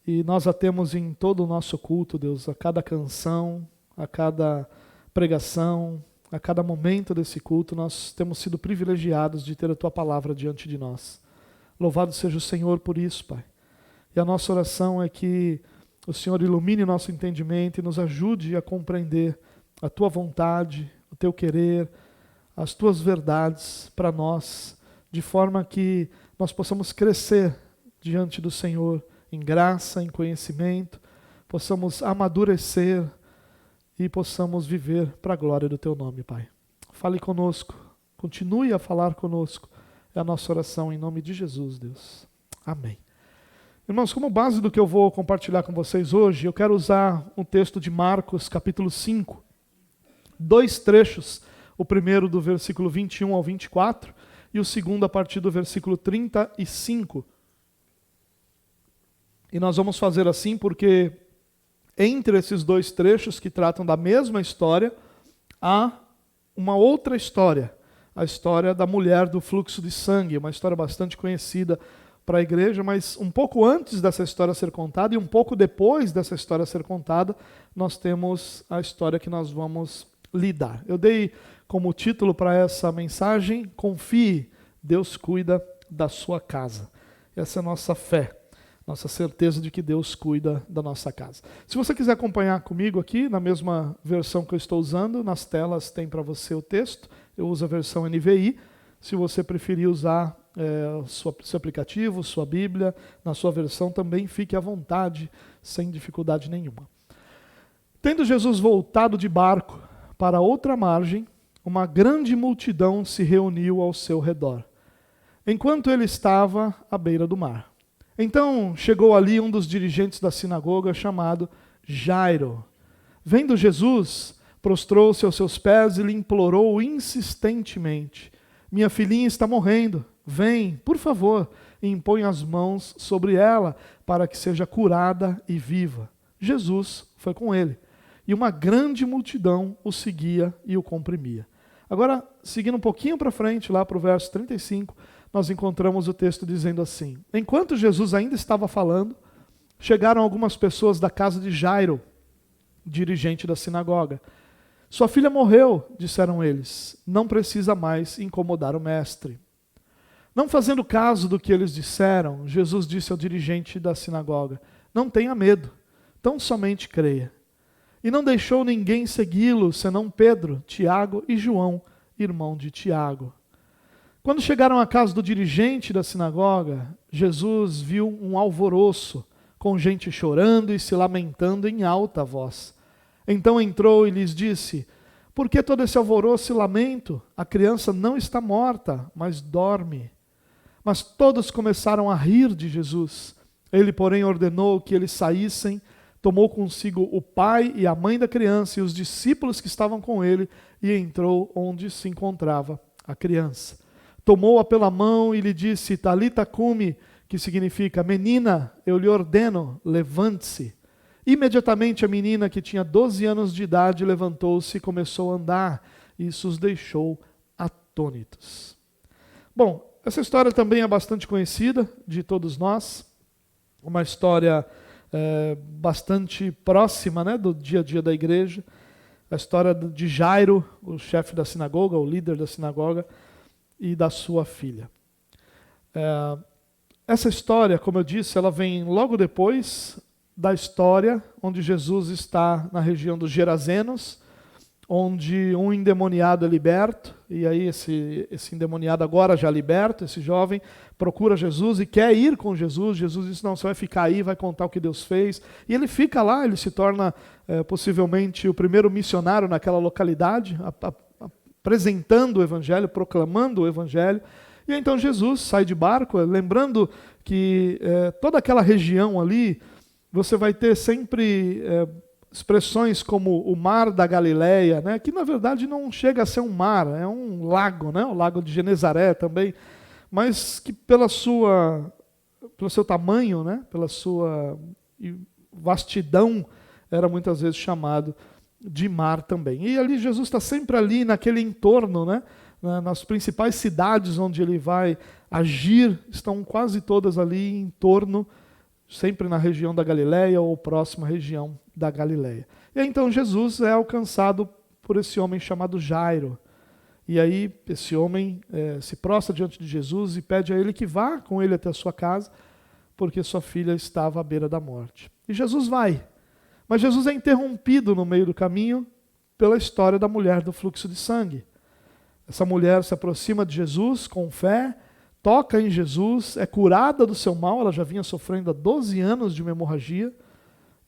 e nós a temos em todo o nosso culto, Deus, a cada canção, a cada pregação, a cada momento desse culto, nós temos sido privilegiados de ter a Tua palavra diante de nós. Louvado seja o Senhor por isso, Pai. E a nossa oração é que o Senhor ilumine o nosso entendimento e nos ajude a compreender a Tua vontade, o Teu querer, as Tuas verdades para nós, de forma que nós possamos crescer diante do Senhor em graça, em conhecimento, possamos amadurecer e possamos viver para a glória do Teu nome, Pai. Fale conosco, continue a falar conosco. É a nossa oração em nome de Jesus, Deus. Amém. Irmãos, como base do que eu vou compartilhar com vocês hoje, eu quero usar um texto de Marcos, capítulo 5. 2 trechos, o primeiro do versículo 21 ao 24 e o segundo a partir do versículo 35. E nós vamos fazer assim porque entre esses 2 trechos que tratam da mesma história, há uma outra história, a história da mulher do fluxo de sangue, uma história bastante conhecida para a igreja, mas um pouco antes dessa história ser contada e um pouco depois dessa história ser contada, nós temos a história que nós vamos lidar. Eu dei como título para essa mensagem: Confie, Deus cuida da sua casa. Essa é a nossa fé, nossa certeza de que Deus cuida da nossa casa. Se você quiser acompanhar comigo aqui, na mesma versão que eu estou usando, nas telas tem para você o texto, eu uso a versão NVI. Se você preferir usar seu aplicativo, sua Bíblia, na sua versão também, fique à vontade, sem dificuldade nenhuma. Tendo Jesus voltado de barco para outra margem, uma grande multidão se reuniu ao seu redor, enquanto ele estava à beira do mar. Então chegou ali um dos dirigentes da sinagoga, chamado Jairo. Vendo Jesus, prostrou-se aos seus pés e lhe implorou insistentemente: minha filhinha está morrendo, vem, por favor, e impõe as mãos sobre ela, para que seja curada e viva. Jesus foi com ele, e uma grande multidão o seguia e o comprimia. Agora, seguindo um pouquinho para frente, lá para o verso 35, nós encontramos o texto dizendo assim: enquanto Jesus ainda estava falando, chegaram algumas pessoas da casa de Jairo, dirigente da sinagoga. Sua filha morreu, disseram eles, não precisa mais incomodar o mestre. Não fazendo caso do que eles disseram, Jesus disse ao dirigente da sinagoga: não tenha medo, tão somente creia. E não deixou ninguém segui-lo, senão Pedro, Tiago e João, irmão de Tiago. Quando chegaram à casa do dirigente da sinagoga, Jesus viu um alvoroço, com gente chorando e se lamentando em alta voz. Então entrou e lhes disse: por que todo esse alvoroço e lamento? A criança não está morta, mas dorme. Mas todos começaram a rir de Jesus. Ele, porém, ordenou que eles saíssem, tomou consigo o pai e a mãe da criança e os discípulos que estavam com ele e entrou onde se encontrava a criança. Tomou-a pela mão e lhe disse: Talita cumi, que significa: menina, eu lhe ordeno, levante-se. Imediatamente a menina, que tinha 12 anos de idade, levantou-se e começou a andar. Isso os deixou atônitos. Bom, essa história também é bastante conhecida de todos nós. Uma história bastante próxima, né, do dia a dia da igreja. A história de Jairo, o chefe da sinagoga, o líder da sinagoga, e da sua filha. Essa história, como eu disse, ela vem logo depois da história onde Jesus está na região dos Gerazenos, onde um endemoniado é liberto, e aí esse endemoniado agora já liberto, esse jovem, procura Jesus e quer ir com Jesus. Jesus diz: não, você vai ficar aí, vai contar o que Deus fez. E ele fica lá, ele se torna possivelmente o primeiro missionário naquela localidade, apresentando o Evangelho, proclamando o Evangelho. E então Jesus sai de barco, lembrando que toda aquela região ali, você vai ter sempre expressões como o mar da Galileia, né, que na verdade não chega a ser um mar, é um lago, né, o lago de Genezaré também, mas que pelo seu tamanho, né, pela sua vastidão, era muitas vezes chamado de mar também. E ali Jesus está sempre ali naquele entorno, né, nas principais cidades onde ele vai agir, estão quase todas ali em torno sempre na região da Galileia ou próxima região da Galileia. E aí, então Jesus é alcançado por esse homem chamado Jairo. E aí esse homem se prostra diante de Jesus e pede a ele que vá com ele até a sua casa, porque sua filha estava à beira da morte. E Jesus vai. Mas Jesus é interrompido no meio do caminho pela história da mulher do fluxo de sangue. Essa mulher se aproxima de Jesus com fé, toca em Jesus, é curada do seu mal, ela já vinha sofrendo há 12 anos de uma hemorragia.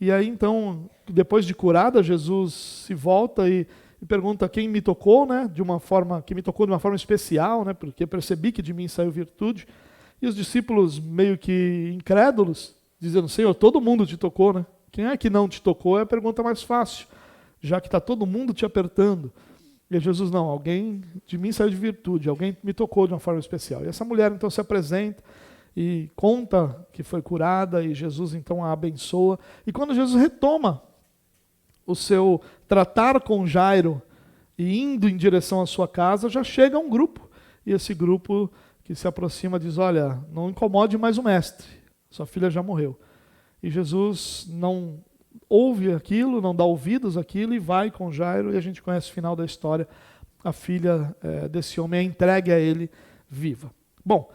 E aí então, depois de curada, Jesus se volta e pergunta quem me tocou, né? Que me tocou de uma forma especial, né? Porque percebi que de mim saiu virtude. E os discípulos, meio que incrédulos, dizendo: Senhor, todo mundo te tocou, né? Quem é que não te tocou? É a pergunta mais fácil, já que está todo mundo te apertando. E Jesus: não, alguém de mim saiu de virtude, alguém me tocou de uma forma especial. E essa mulher então se apresenta e conta que foi curada, e Jesus então a abençoa. E quando Jesus retoma o seu tratar com Jairo e indo em direção à sua casa, já chega um grupo. E esse grupo que se aproxima diz: olha, não incomode mais o mestre, sua filha já morreu. E Jesus não ouve aquilo, não dá ouvidos àquilo e vai com Jairo, e a gente conhece o final da história. A filha desse homem é entregue a ele viva. Bom,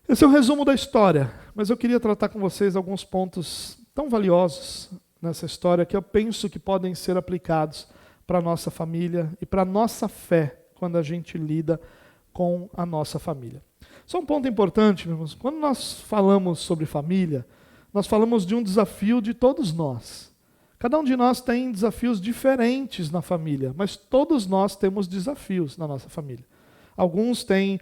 esse é o resumo da história, mas eu queria tratar com vocês alguns pontos tão valiosos nessa história que eu penso que podem ser aplicados para a nossa família e para a nossa fé quando a gente lida com a nossa família. Só um ponto importante, meus irmãos: quando nós falamos sobre família, nós falamos de um desafio de todos nós. Cada um de nós tem desafios diferentes na família, mas todos nós temos desafios na nossa família. Alguns têm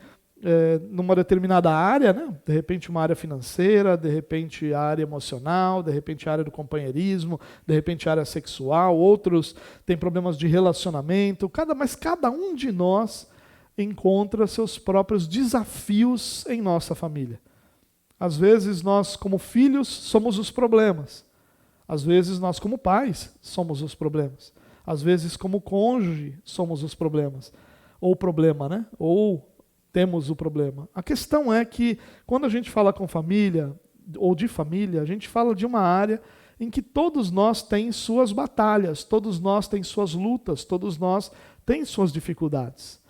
numa determinada área, né? De repente uma área financeira, de repente a área emocional, de repente a área do companheirismo, de repente a área sexual. Outros têm problemas de relacionamento. Mas cada um de nós encontra seus próprios desafios em nossa família. Às vezes nós, como filhos, somos os problemas. Às vezes nós, como pais, somos os problemas. Às vezes, como cônjuge, somos os problemas. Ou o problema, né? Ou temos o problema. A questão é que, quando a gente fala com família, ou de família, a gente fala de uma área em que todos nós têm suas batalhas, todos nós têm suas lutas, todos nós têm suas dificuldades.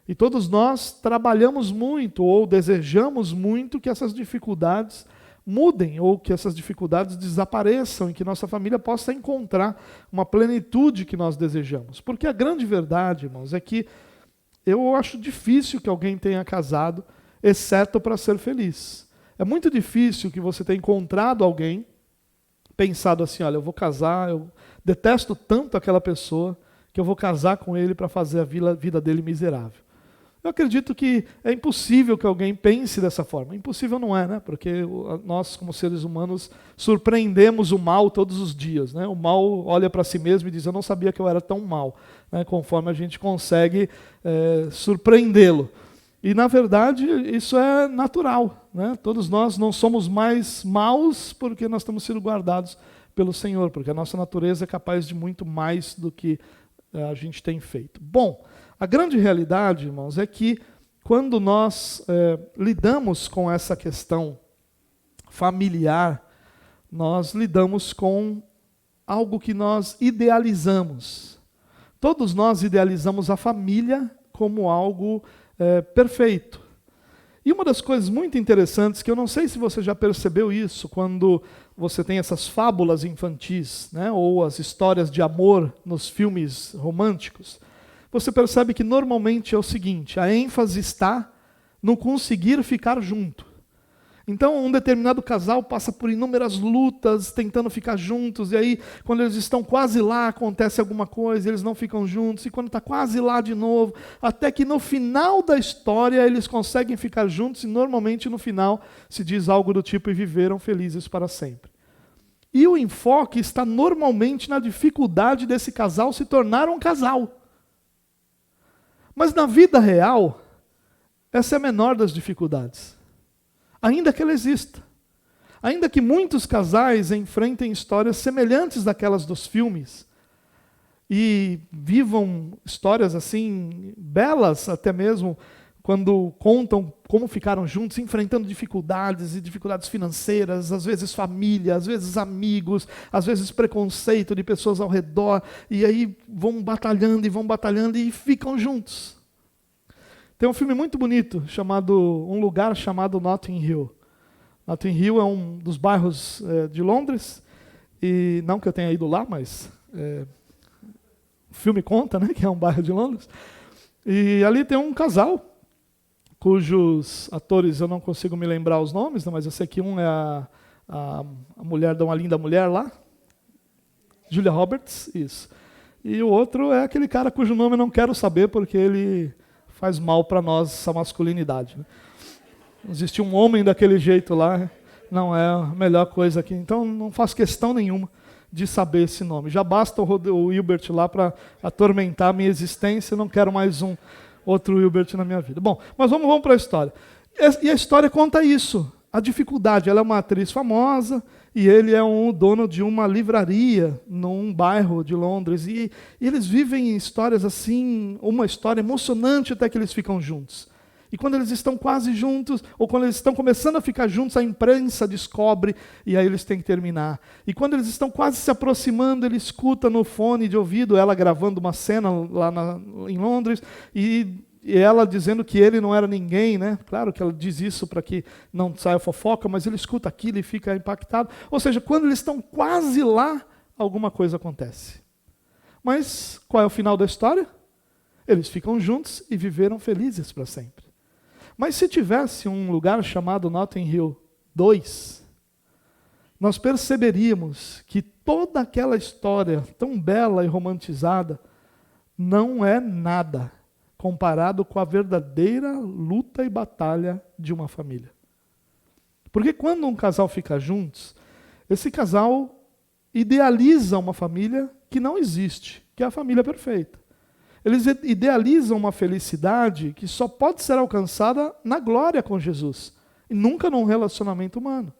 E todos nós trabalhamos muito, ou desejamos muito que essas dificuldades mudem, ou que essas dificuldades desapareçam, e que nossa família possa encontrar uma plenitude que nós desejamos. Porque a grande verdade, irmãos, é que eu acho difícil que alguém tenha casado, exceto para ser feliz. É muito difícil que você tenha encontrado alguém, pensado assim: olha, eu vou casar, eu detesto tanto aquela pessoa, que eu vou casar com ele para fazer a vida dele miserável. Eu acredito que é impossível que alguém pense dessa forma. Impossível não é, né? Porque nós, como seres humanos, surpreendemos o mal todos os dias, né? O mal olha para si mesmo e diz: eu não sabia que eu era tão mal, né? Conforme a gente consegue surpreendê-lo. E, na verdade, isso é natural, né? Todos nós não somos mais maus porque nós estamos sendo guardados pelo Senhor, porque a nossa natureza é capaz de muito mais do que a gente tem feito. Bom, a grande realidade, irmãos, é que quando nós lidamos com essa questão familiar, nós lidamos com algo que nós idealizamos. Todos nós idealizamos a família como algo perfeito. E uma das coisas muito interessantes, que eu não sei se você já percebeu isso, quando você tem essas fábulas infantis, né, ou as histórias de amor nos filmes românticos, você percebe que normalmente é o seguinte: a ênfase está no conseguir ficar junto. Então, um determinado casal passa por inúmeras lutas, tentando ficar juntos, e aí, quando eles estão quase lá, acontece alguma coisa, eles não ficam juntos, e quando está quase lá de novo, até que no final da história eles conseguem ficar juntos, e normalmente no final se diz algo do tipo: e viveram felizes para sempre. E o enfoque está normalmente na dificuldade desse casal se tornar um casal. Mas na vida real, essa é a menor das dificuldades. Ainda que ela exista. Ainda que muitos casais enfrentem histórias semelhantes daquelas dos filmes e vivam histórias assim, belas até mesmo, quando contam como ficaram juntos, enfrentando dificuldades, e dificuldades financeiras, às vezes família, às vezes amigos, às vezes preconceito de pessoas ao redor, e aí vão batalhando e ficam juntos. Tem um filme muito bonito, Um Lugar Chamado Notting Hill. Notting Hill é um dos bairros de Londres, e não que eu tenha ido lá, mas o filme conta, né, que é um bairro de Londres. E ali tem um casal, cujos atores eu não consigo me lembrar os nomes, né, mas eu sei que um é a mulher de Uma Linda Mulher lá, Julia Roberts, isso. E o outro é aquele cara cujo nome eu não quero saber, porque ele faz mal para nós, essa masculinidade. Né? Existe um homem daquele jeito lá, não é a melhor coisa aqui. Então não faço questão nenhuma de saber esse nome. Já basta o Hilbert lá para atormentar a minha existência, eu não quero mais um outro Hilbert na minha vida. Bom, mas vamos para a história. E a história conta isso, a dificuldade. Ela é uma atriz famosa e ele é um dono de uma livraria num bairro de Londres. E eles vivem histórias assim, uma história emocionante até que eles ficam juntos. E quando eles estão quase juntos, ou quando eles estão começando a ficar juntos, a imprensa descobre e aí eles têm que terminar. E quando eles estão quase se aproximando, ele escuta no fone de ouvido ela gravando uma cena lá em Londres e ela dizendo que ele não era ninguém, né? Claro que ela diz isso para que não saia fofoca, mas ele escuta aquilo e fica impactado. Ou seja, quando eles estão quase lá, alguma coisa acontece. Mas qual é o final da história? Eles ficam juntos e viveram felizes para sempre. Mas se tivesse um lugar chamado Notting Hill 2, nós perceberíamos que toda aquela história tão bela e romantizada não é nada comparado com a verdadeira luta e batalha de uma família. Porque quando um casal fica juntos, esse casal idealiza uma família que não existe, que é a família perfeita. Eles idealizam uma felicidade que só pode ser alcançada na glória com Jesus, e nunca num relacionamento humano.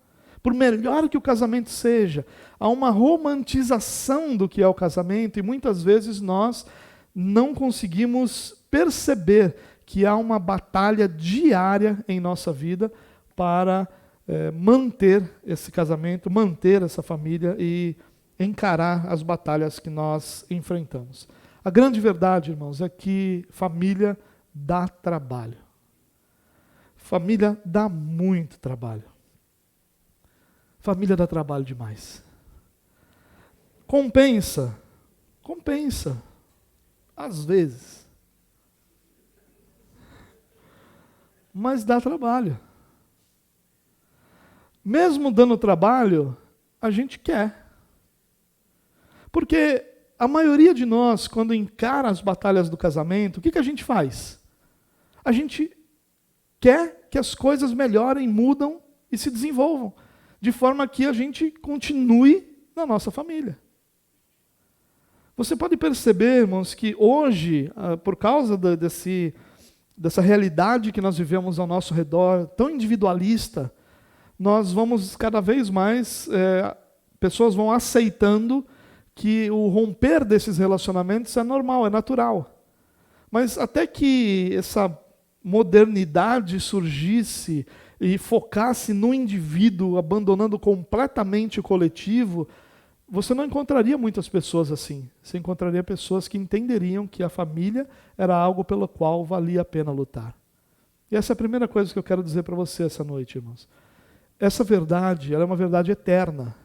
Por melhor que o casamento seja, há uma romantização do que é o casamento, e muitas vezes nós não conseguimos perceber que há uma batalha diária em nossa vida para manter esse casamento, manter essa família e encarar as batalhas que nós enfrentamos. A grande verdade, irmãos, é que família dá trabalho. Família dá muito trabalho. Família dá trabalho demais. Compensa, às vezes. Mas dá trabalho. Mesmo dando trabalho, a gente quer. Porque a maioria de nós, quando encara as batalhas do casamento, o que a gente faz? A gente quer que as coisas melhorem, mudam e se desenvolvam, de forma que a gente continue na nossa família. Você pode perceber, irmãos, que hoje, por causa dessa realidade que nós vivemos ao nosso redor, tão individualista, nós vamos cada vez mais, pessoas vão aceitando que o romper desses relacionamentos é normal, é natural. Mas até que essa modernidade surgisse e focasse no indivíduo, abandonando completamente o coletivo, você não encontraria muitas pessoas assim. Você encontraria pessoas que entenderiam que a família era algo pelo qual valia a pena lutar. E essa é a primeira coisa que eu quero dizer para você essa noite, irmãos. Essa verdade, ela é uma verdade eterna.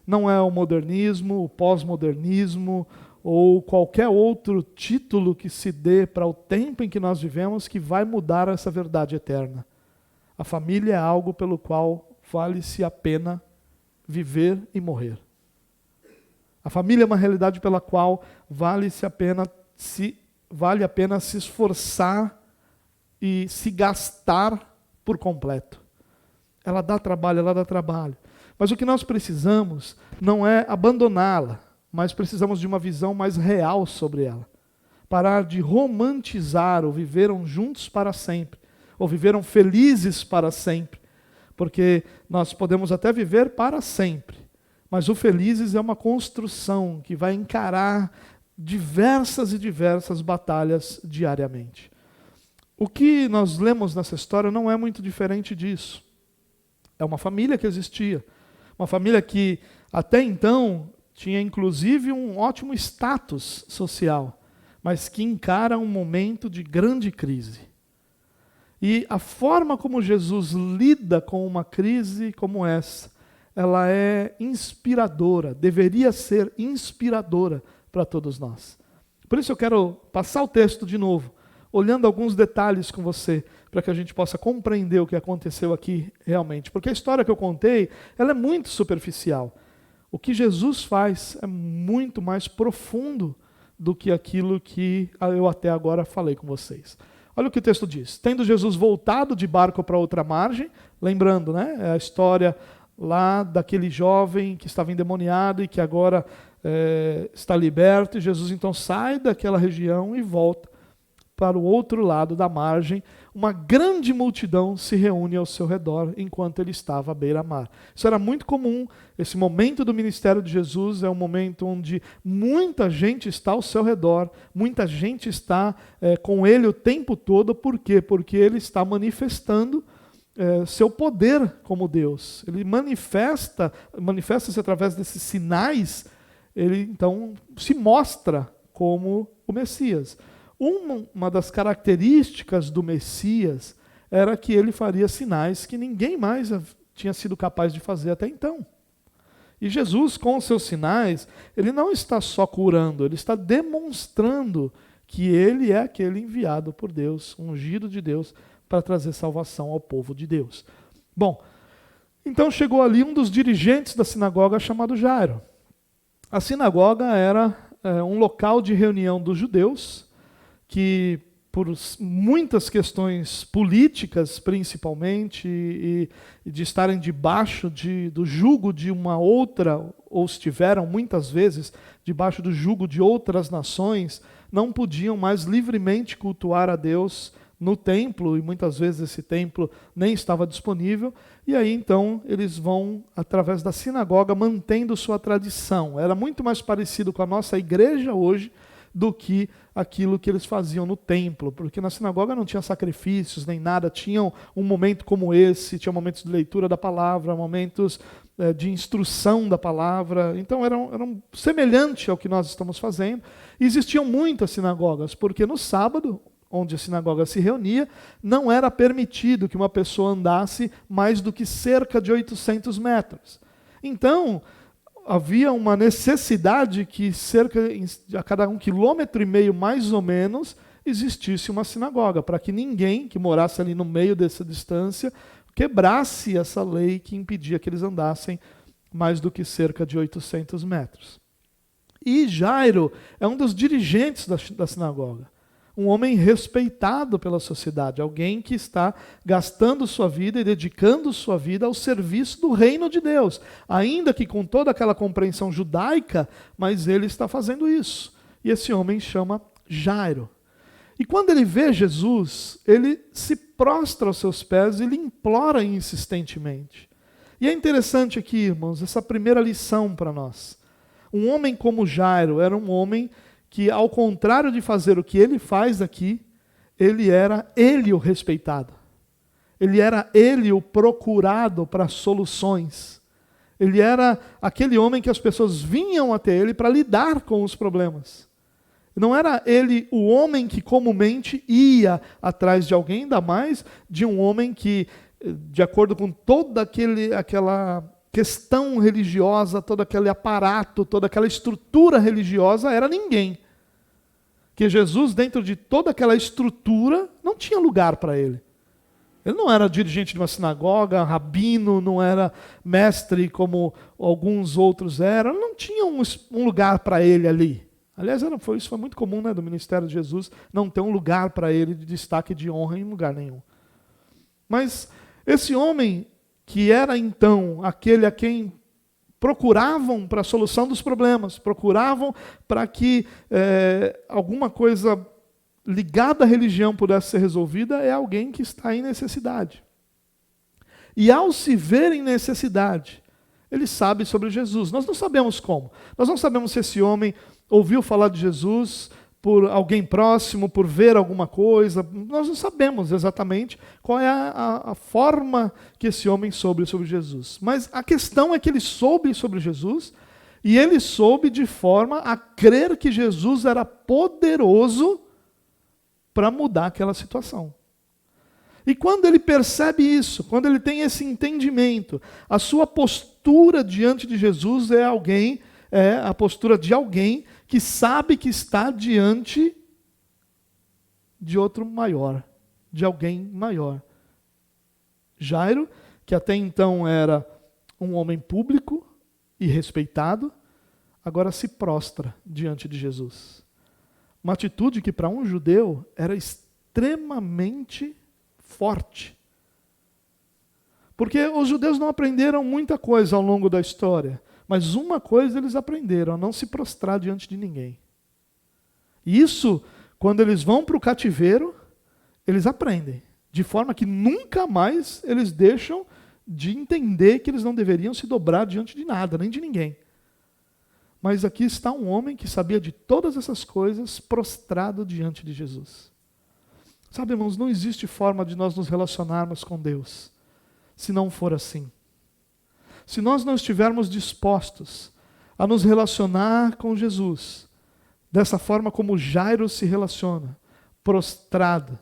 Não é o modernismo, o pós-modernismo ou qualquer outro título que se dê para o tempo em que nós vivemos que vai mudar essa verdade eterna. A família é algo pelo qual vale-se a pena viver e morrer. A família é uma realidade pela qual vale a pena se esforçar e se gastar por completo. Ela dá trabalho. Mas o que nós precisamos não é abandoná-la, mas precisamos de uma visão mais real sobre ela. Parar de romantizar o viveram juntos para sempre, ou viveram felizes para sempre, porque nós podemos até viver para sempre, mas o felizes é uma construção que vai encarar diversas e diversas batalhas diariamente. o que nós lemos nessa história não é muito diferente disso. É uma família que existia. Uma família que, até então, tinha inclusive um ótimo status social, mas que encara um momento de grande crise. E a forma como Jesus lida com uma crise como essa, ela é inspiradora, deveria ser inspiradora para todos nós. Por isso eu quero passar o texto de novo, olhando alguns detalhes com você, para que a gente possa compreender o que aconteceu aqui realmente. Porque a história que eu contei, ela é muito superficial. O que Jesus faz é muito mais profundo do que aquilo que eu até agora falei com vocês. Olha o que o texto diz. Tendo Jesus voltado de barco para outra margem, lembrando, né, é a história lá daquele jovem que estava endemoniado e que agora está liberto, e Jesus então sai daquela região e volta para o outro lado da margem. Uma grande multidão se reúne ao seu redor enquanto ele estava à beira-mar. Isso era muito comum. Esse momento do ministério de Jesus é um momento onde muita gente está ao seu redor, muita gente está com ele o tempo todo. Por quê? Porque ele está manifestando seu poder como Deus. Ele manifesta-se através desses sinais. Ele então se mostra como o Messias. Uma das características do Messias era que ele faria sinais que ninguém mais tinha sido capaz de fazer até então. E Jesus, com os seus sinais, ele não está só curando, ele está demonstrando que ele é aquele enviado por Deus, ungido de Deus, para trazer salvação ao povo de Deus. Bom, então chegou ali um dos dirigentes da sinagoga chamado Jairo. A sinagoga era um local de reunião dos judeus, que por muitas questões políticas, principalmente, e de estarem debaixo do jugo de uma outra, ou estiveram muitas vezes debaixo do jugo de outras nações, não podiam mais livremente cultuar a Deus no templo, e muitas vezes esse templo nem estava disponível, e aí então eles vão, através da sinagoga, mantendo sua tradição. Era muito mais parecido com a nossa igreja hoje, do que aquilo que eles faziam no templo, porque na sinagoga não tinha sacrifícios nem nada, tinham um momento como esse, tinha momentos de leitura da palavra, momentos de instrução da palavra, então eram semelhante ao que nós estamos fazendo. E existiam muitas sinagogas, porque no sábado, onde a sinagoga se reunia, não era permitido que uma pessoa andasse mais do que cerca de 800 metros. Então, havia uma necessidade que a cada 1,5 quilômetro mais ou menos existisse uma sinagoga, para que ninguém que morasse ali no meio dessa distância quebrasse essa lei que impedia que eles andassem mais do que cerca de 800 metros. E Jairo é um dos dirigentes da sinagoga. Um homem respeitado pela sociedade, alguém que está gastando sua vida e dedicando sua vida ao serviço do reino de Deus, ainda que com toda aquela compreensão judaica, mas ele está fazendo isso. E esse homem chama Jairo. E quando ele vê Jesus, ele se prostra aos seus pés e lhe implora insistentemente. E é interessante aqui, irmãos, essa primeira lição para nós. Um homem como Jairo era um homem que, ao contrário de fazer o que ele faz aqui, ele era o respeitado. Ele era o procurado para soluções. Ele era aquele homem que as pessoas vinham até ele para lidar com os problemas. Não era ele o homem que comumente ia atrás de alguém, ainda mais de um homem que, de acordo com toda aquela questão religiosa, todo aquele aparato, toda aquela estrutura religiosa, era ninguém. Que Jesus, dentro de toda aquela estrutura, não tinha lugar para ele. Ele não era dirigente de uma sinagoga, rabino, não era mestre como alguns outros eram, não tinha um lugar para ele ali. Aliás, isso foi muito comum, né, do ministério de Jesus, não ter um lugar para ele de destaque, de honra em lugar nenhum. Mas esse homem, que era então aquele a quem procuravam para a solução dos problemas, procuravam para que alguma coisa ligada à religião pudesse ser resolvida, é alguém que está em necessidade. E ao se ver em necessidade, ele sabe sobre Jesus. Nós não sabemos como. Nós não sabemos se esse homem ouviu falar de Jesus por alguém próximo, por ver alguma coisa. Nós não sabemos exatamente qual é a forma que esse homem soube sobre Jesus. Mas a questão é que ele soube sobre Jesus, e ele soube de forma a crer que Jesus era poderoso para mudar aquela situação. E quando ele percebe isso, quando ele tem esse entendimento, a sua postura diante de Jesus é a postura de alguém que sabe que está diante de outro maior, de alguém maior. Jairo, que até então era um homem público e respeitado, agora se prostra diante de Jesus. Uma atitude que para um judeu era extremamente forte. Porque os judeus não aprenderam muita coisa ao longo da história, mas uma coisa eles aprenderam: a não se prostrar diante de ninguém. E isso, quando eles vão para o cativeiro, eles aprendem, de forma que nunca mais eles deixam de entender que eles não deveriam se dobrar diante de nada, nem de ninguém. Mas aqui está um homem que sabia de todas essas coisas, prostrado diante de Jesus. Sabe, irmãos, não existe forma de nós nos relacionarmos com Deus se não for assim. Se nós não estivermos dispostos a nos relacionar com Jesus, dessa forma como Jairo se relaciona, prostrado,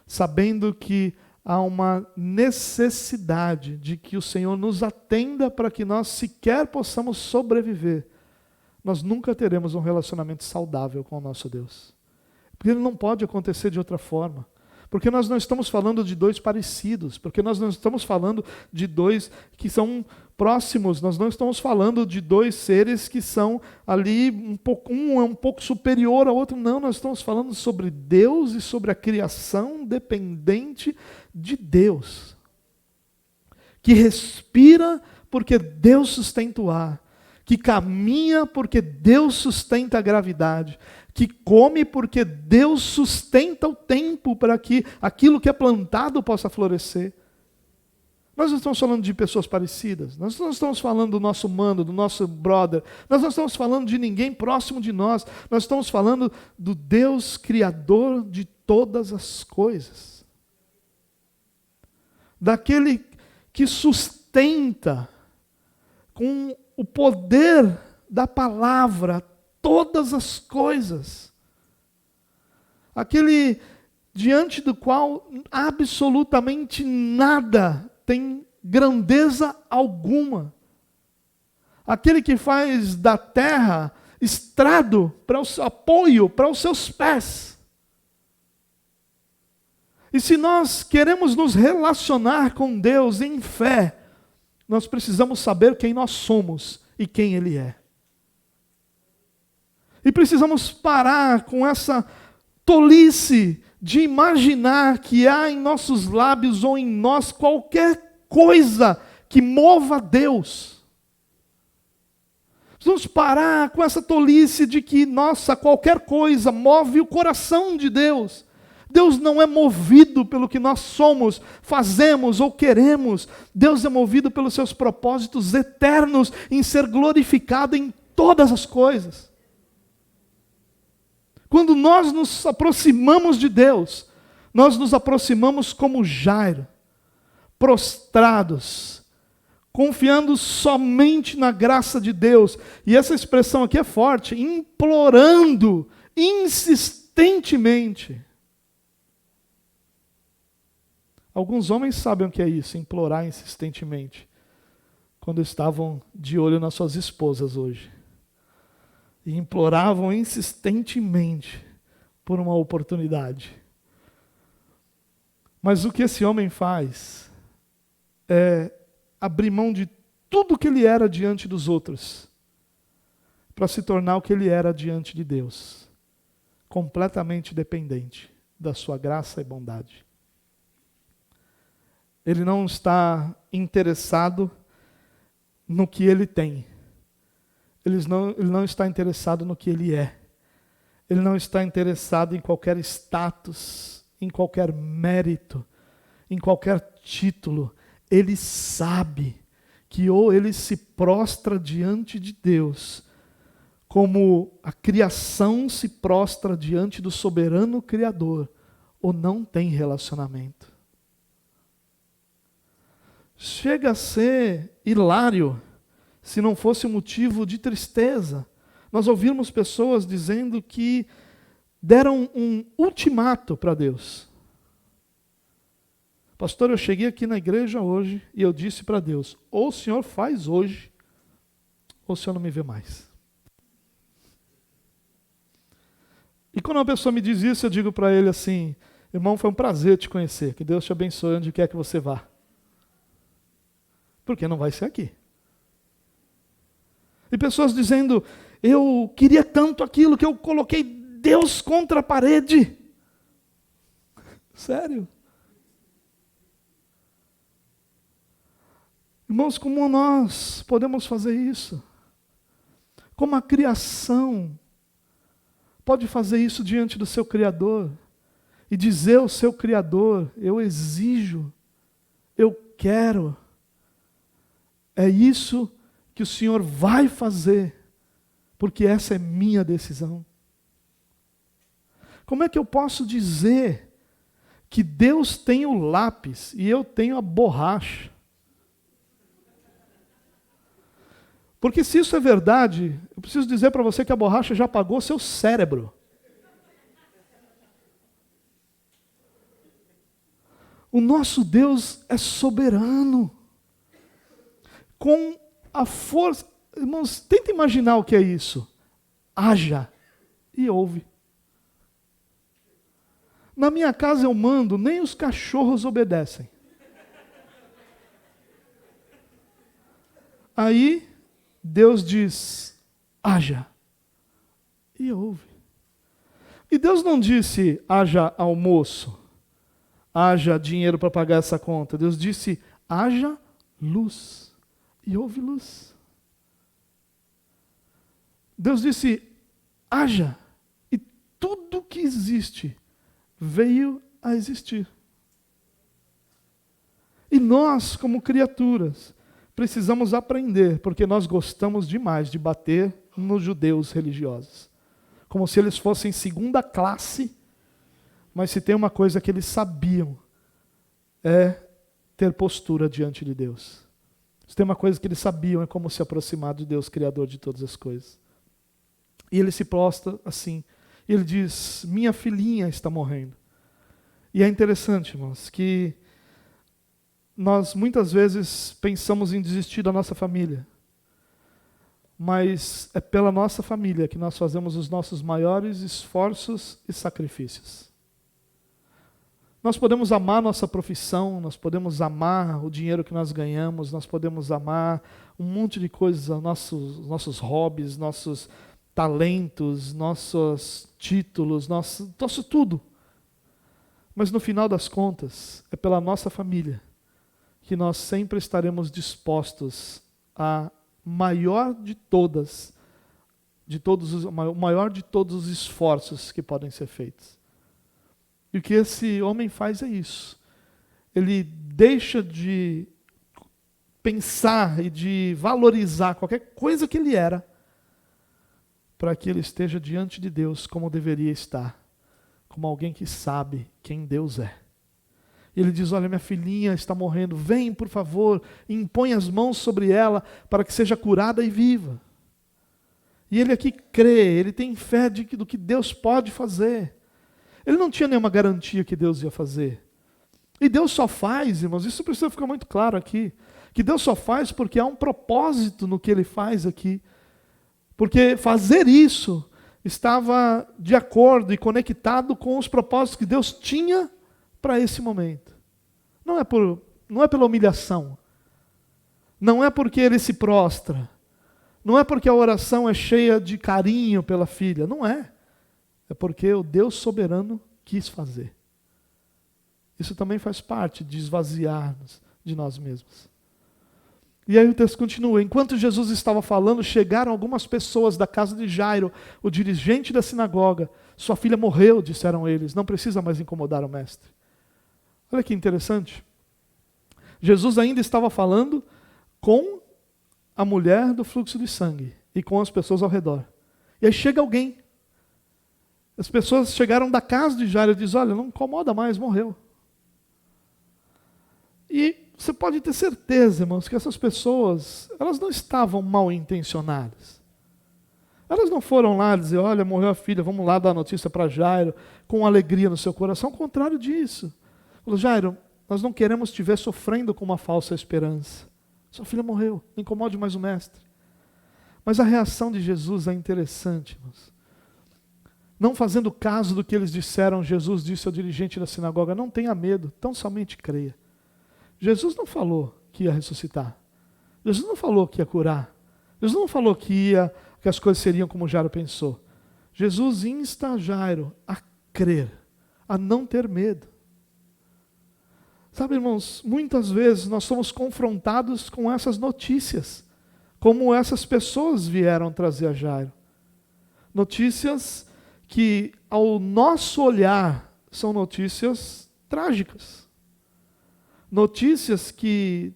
sabendo que há uma necessidade de que o Senhor nos atenda para que nós sequer possamos sobreviver, nós nunca teremos um relacionamento saudável com o nosso Deus. Porque ele não pode acontecer de outra forma. Porque nós não estamos falando de dois parecidos, porque nós não estamos falando de dois que são próximos, nós não estamos falando de dois seres que são ali, um é um pouco superior ao outro, não, nós estamos falando sobre Deus e sobre a criação dependente de Deus, que respira porque Deus sustenta o ar, que caminha porque Deus sustenta a gravidade, que come porque Deus sustenta o tempo para que aquilo que é plantado possa florescer. Nós não estamos falando de pessoas parecidas, nós não estamos falando do nosso mano, do nosso brother, nós não estamos falando de ninguém próximo de nós, nós estamos falando do Deus Criador de todas as coisas. Daquele que sustenta com o poder da palavra todas as coisas. Aquele diante do qual absolutamente nada tem grandeza alguma. Aquele que faz da terra estrado para o seu apoio, para os seus pés. E se nós queremos nos relacionar com Deus em fé, nós precisamos saber quem nós somos e quem Ele é. E precisamos parar com essa tolice de imaginar que há em nossos lábios ou em nós qualquer coisa que mova Deus. Precisamos parar com essa tolice de que, qualquer coisa move o coração de Deus. Deus não é movido pelo que nós somos, fazemos ou queremos. Deus é movido pelos seus propósitos eternos em ser glorificado em todas as coisas. Quando nós nos aproximamos de Deus, nós nos aproximamos como Jairo, prostrados, confiando somente na graça de Deus. E essa expressão aqui é forte, implorando insistentemente. Alguns homens sabem o que é isso, implorar insistentemente, quando estavam de olho nas suas esposas hoje. E imploravam insistentemente por uma oportunidade. Mas o que esse homem faz é abrir mão de tudo que ele era diante dos outros, para se tornar o que ele era diante de Deus, completamente dependente da sua graça e bondade. Ele não está interessado no que ele tem. Ele não está interessado no que ele é. Ele não está interessado em qualquer status, em qualquer mérito, em qualquer título. Ele sabe que ou ele se prostra diante de Deus, como a criação se prostra diante do soberano Criador, ou não tem relacionamento. Chega a ser hilário, se não fosse motivo de tristeza, nós ouvirmos pessoas dizendo que deram um ultimato para Deus. Pastor, eu cheguei aqui na igreja hoje e eu disse para Deus, ou o Senhor faz hoje, ou o Senhor não me vê mais. E quando uma pessoa me diz isso, eu digo para ele assim, irmão, foi um prazer te conhecer, que Deus te abençoe onde quer que você vá. Porque não vai ser aqui. E pessoas dizendo, eu queria tanto aquilo que eu coloquei Deus contra a parede. Sério? Irmãos, como nós podemos fazer isso? Como a criação pode fazer isso diante do seu Criador? E dizer ao seu Criador, eu exijo, eu quero. É isso que o Senhor vai fazer, porque essa é minha decisão. Como é que eu posso dizer que Deus tem o lápis e eu tenho a borracha? Porque se isso é verdade, eu preciso dizer para você que a borracha já apagou seu cérebro. O nosso Deus é soberano. Com a força... Irmãos, tenta imaginar o que é isso. Haja e ouve. Na minha casa eu mando, nem os cachorros obedecem. Aí, Deus diz, haja e ouve. E Deus não disse, haja almoço, haja dinheiro para pagar essa conta. Deus disse, haja luz e houve luz. Deus disse, haja, e tudo que existe veio a existir. E nós, como criaturas, precisamos aprender, porque nós gostamos demais de bater nos judeus religiosos. Como se eles fossem segunda classe, mas se tem uma coisa que eles sabiam, é ter postura diante de Deus. Se tem uma coisa que eles sabiam, é como se aproximar de Deus, Criador de todas as coisas. E ele se prostra assim. Ele diz, minha filhinha está morrendo. E é interessante, irmãos, que nós muitas vezes pensamos em desistir da nossa família. Mas é pela nossa família que nós fazemos os nossos maiores esforços e sacrifícios. Nós podemos amar nossa profissão, nós podemos amar o dinheiro que nós ganhamos, nós podemos amar um monte de coisas, nossos hobbies, nossos talentos, nossos títulos, nosso tudo. Mas no final das contas, é pela nossa família que nós sempre estaremos dispostos a maior de todos os esforços que podem ser feitos. E o que esse homem faz é isso. Ele deixa de pensar e de valorizar qualquer coisa que ele era, para que ele esteja diante de Deus como deveria estar, como alguém que sabe quem Deus é. E ele diz, olha, minha filhinha está morrendo, vem, por favor, e impõe as mãos sobre ela para que seja curada e viva. E ele aqui crê, ele tem fé do que Deus pode fazer. Ele não tinha nenhuma garantia que Deus ia fazer. E Deus só faz, irmãos, isso precisa ficar muito claro aqui, que Deus só faz porque há um propósito no que ele faz aqui. Porque fazer isso estava de acordo e conectado com os propósitos que Deus tinha para esse momento. Não é pela humilhação. Não é porque ele se prostra. Não é porque a oração é cheia de carinho pela filha. Não é. É porque o Deus soberano quis fazer. Isso também faz parte de esvaziar-nos de nós mesmos. E aí o texto continua. Enquanto Jesus estava falando, chegaram algumas pessoas da casa de Jairo, o dirigente da sinagoga. Sua filha morreu, disseram eles. Não precisa mais incomodar o mestre. Olha que interessante. Jesus ainda estava falando com a mulher do fluxo de sangue e com as pessoas ao redor. E aí chega alguém. As pessoas chegaram da casa de Jairo e dizem, olha, não incomoda mais, morreu. E você pode ter certeza, irmãos, que essas pessoas, elas não estavam mal intencionadas. Elas não foram lá dizer, olha, morreu a filha, vamos lá dar a notícia para Jairo, com alegria no seu coração. Ao contrário disso. Falou, Jairo, nós não queremos te ver sofrendo com uma falsa esperança. Sua filha morreu, não incomode mais o mestre. Mas a reação de Jesus é interessante, irmãos. Não fazendo caso do que eles disseram, Jesus disse ao dirigente da sinagoga, não tenha medo, tão somente creia. Jesus não falou que ia ressuscitar. Jesus não falou que ia curar. Jesus não falou que as coisas seriam como Jairo pensou. Jesus insta Jairo a crer, a não ter medo. Sabe, irmãos, muitas vezes nós somos confrontados com essas notícias, como essas pessoas vieram trazer a Jairo. Notícias que, ao nosso olhar, são notícias trágicas. Notícias que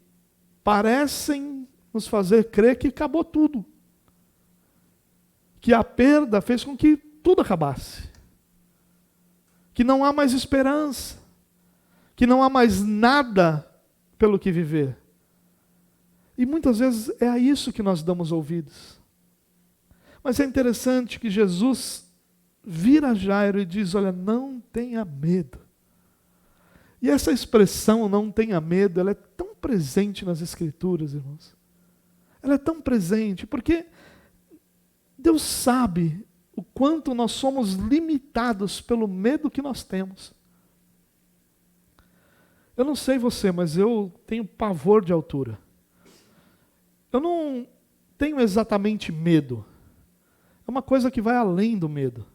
parecem nos fazer crer que acabou tudo. Que a perda fez com que tudo acabasse. Que não há mais esperança. Que não há mais nada pelo que viver. E muitas vezes é a isso que nós damos ouvidos. Mas é interessante que Jesus vira Jairo e diz, olha, não tenha medo. E essa expressão, não tenha medo, ela é tão presente nas Escrituras, irmãos. Ela é tão presente, porque Deus sabe o quanto nós somos limitados pelo medo que nós temos. Eu não sei você, mas eu tenho pavor de altura. Eu não tenho exatamente medo. É uma coisa que vai além do medo.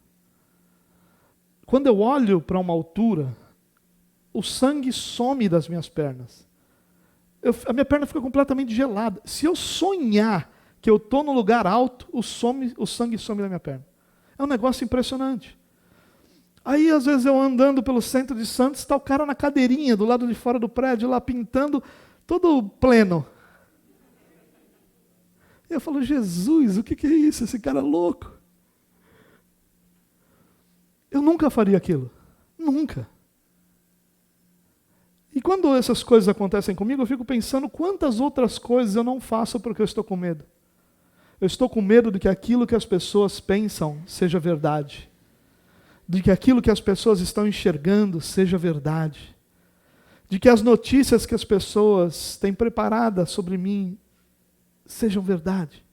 Quando eu olho para uma altura, o sangue some das minhas pernas. A minha perna fica completamente gelada. Se eu sonhar que eu estou num lugar alto, o sangue some da minha perna. É um negócio impressionante. Aí, às vezes, eu andando pelo centro de Santos, está o cara na cadeirinha, do lado de fora do prédio, lá pintando, todo pleno. E eu falo, Jesus, o que é isso? Esse cara é louco. Eu nunca faria aquilo. Nunca. E quando essas coisas acontecem comigo, eu fico pensando quantas outras coisas eu não faço porque eu estou com medo. Eu estou com medo de que aquilo que as pessoas pensam seja verdade. De que aquilo que as pessoas estão enxergando seja verdade. De que as notícias que as pessoas têm preparadas sobre mim sejam verdade.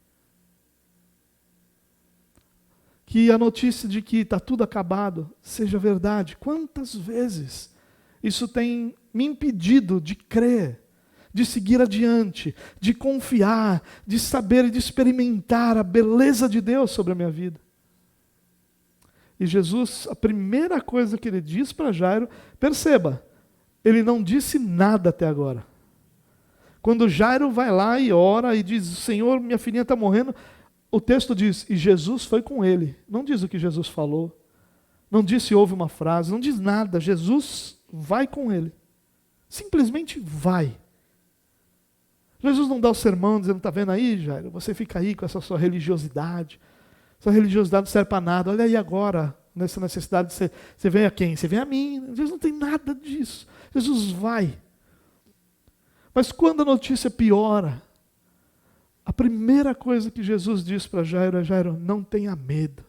Que a notícia de que está tudo acabado seja verdade. Quantas vezes isso tem me impedido de crer, de seguir adiante, de confiar, de saber e de experimentar a beleza de Deus sobre a minha vida. E Jesus, a primeira coisa que ele diz para Jairo, perceba, ele não disse nada até agora. Quando Jairo vai lá e ora e diz, Senhor, minha filhinha está morrendo, o texto diz, e Jesus foi com ele. Não diz o que Jesus falou, não diz se houve uma frase, não diz nada. Jesus vai com ele. Simplesmente vai. Jesus não dá o sermão dizendo, está vendo aí, Jairo? Você fica aí com essa sua religiosidade. Essa religiosidade não serve para nada. Olha aí agora, nessa necessidade, você vem a quem? Você vem a mim. Jesus não tem nada disso. Jesus vai. Mas quando a notícia piora, a primeira coisa que Jesus diz para Jairo é, Jairo, não tenha medo.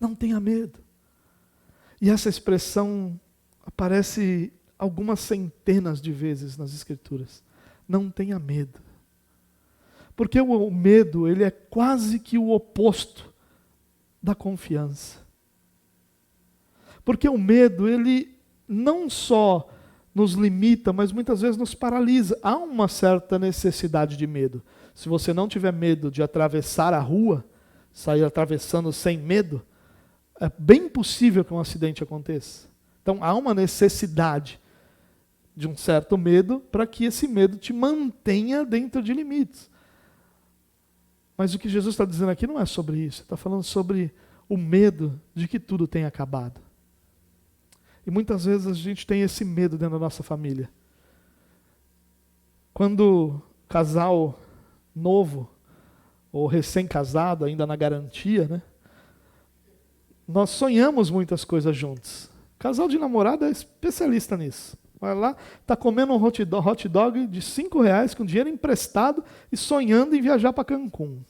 Não tenha medo. E essa expressão aparece algumas centenas de vezes nas Escrituras. Não tenha medo. Porque o medo, ele é quase que o oposto da confiança. Porque o medo, ele não só nos limita, mas muitas vezes nos paralisa. Há uma certa necessidade de medo. Se você não tiver medo de atravessar a rua, sair atravessando sem medo, é bem possível que um acidente aconteça. Então há uma necessidade de um certo medo para que esse medo te mantenha dentro de limites. Mas o que Jesus está dizendo aqui não é sobre isso. Está falando sobre o medo de que tudo tenha acabado. E muitas vezes a gente tem esse medo dentro da nossa família. Quando casal novo ou recém-casado, ainda na garantia, né? Nós sonhamos muitas coisas juntos. Casal de namorado é especialista nisso. Vai lá, está comendo um hot dog de R$ 5 com dinheiro emprestado e sonhando em viajar para Cancún.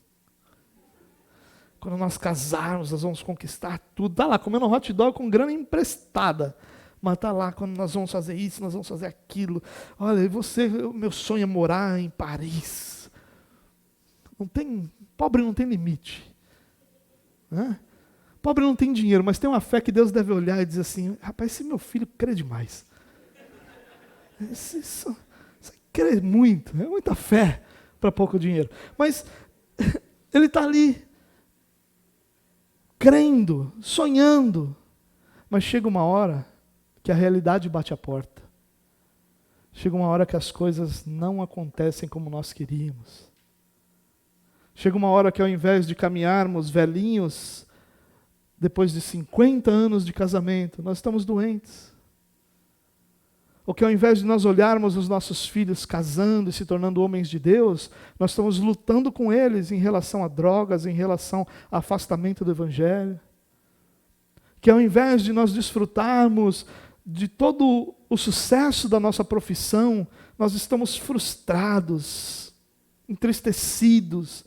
Quando nós casarmos, nós vamos conquistar tudo. Está lá comendo um hot dog com grana emprestada. Mas está lá, quando nós vamos fazer isso, nós vamos fazer aquilo. Olha, e você, o meu sonho é morar em Paris. Pobre não tem limite. Né? Pobre não tem dinheiro, mas tem uma fé que Deus deve olhar e dizer assim, rapaz, esse meu filho crê demais. Isso crê muito, é muita fé para pouco dinheiro. Mas ele está ali, crendo, sonhando, mas chega uma hora que a realidade bate a porta. Chega uma hora que as coisas não acontecem como nós queríamos. Chega uma hora que ao invés de caminharmos velhinhos, depois de 50 anos de casamento, nós estamos doentes. Ou que ao invés de nós olharmos os nossos filhos casando e se tornando homens de Deus, nós estamos lutando com eles em relação a drogas, em relação ao afastamento do Evangelho. Que ao invés de nós desfrutarmos de todo o sucesso da nossa profissão, nós estamos frustrados, entristecidos,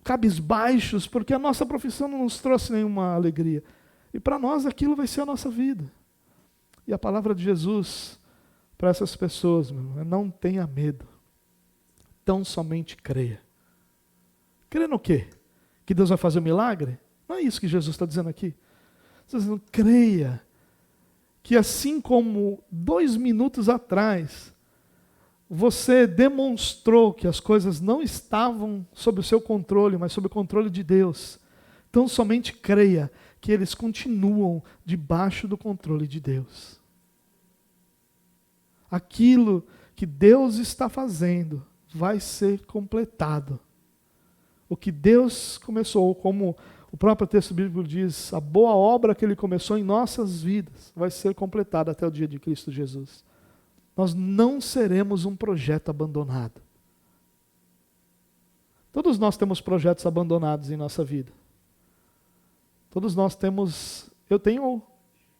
cabisbaixos, porque a nossa profissão não nos trouxe nenhuma alegria. E para nós aquilo vai ser a nossa vida. E a palavra de Jesus para essas pessoas, meu irmão, é não tenha medo, tão somente creia. Creia no quê? Que Deus vai fazer um milagre? Não é isso que Jesus está dizendo aqui. Está dizendo, creia que assim como 2 minutos atrás, você demonstrou que as coisas não estavam sob o seu controle, mas sob o controle de Deus. Então somente creia que eles continuam debaixo do controle de Deus. Aquilo que Deus está fazendo vai ser completado. O que Deus começou, como o próprio texto bíblico diz, a boa obra que Ele começou em nossas vidas vai ser completada até o dia de Cristo Jesus. Nós não seremos um projeto abandonado. Todos nós temos projetos abandonados em nossa vida. Todos nós temos... Eu tenho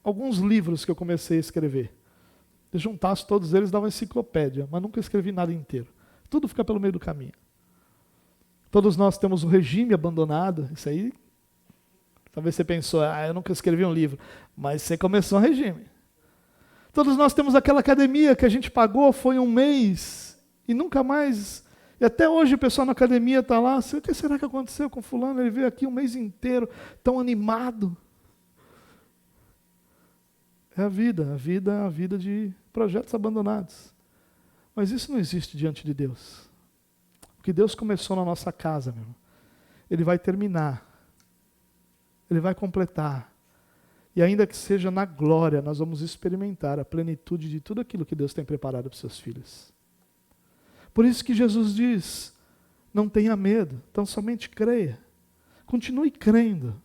alguns livros que eu comecei a escrever. Se juntasse todos eles, dava uma enciclopédia, mas nunca escrevi nada inteiro. Tudo fica pelo meio do caminho. Todos nós temos um regime abandonado. Isso aí, talvez você pensou, eu nunca escrevi um livro. Mas você começou um regime. Todos nós temos aquela academia que a gente pagou, foi um mês, e nunca mais... E até hoje o pessoal na academia está lá, o que será que aconteceu com fulano? Ele veio aqui um mês inteiro, tão animado. É a vida de projetos abandonados. Mas isso não existe diante de Deus. O que Deus começou na nossa casa, meu irmão, Ele vai terminar. Ele vai completar. E ainda que seja na glória, nós vamos experimentar a plenitude de tudo aquilo que Deus tem preparado para os seus filhos. Por isso que Jesus diz, não tenha medo, então somente creia. Continue crendo.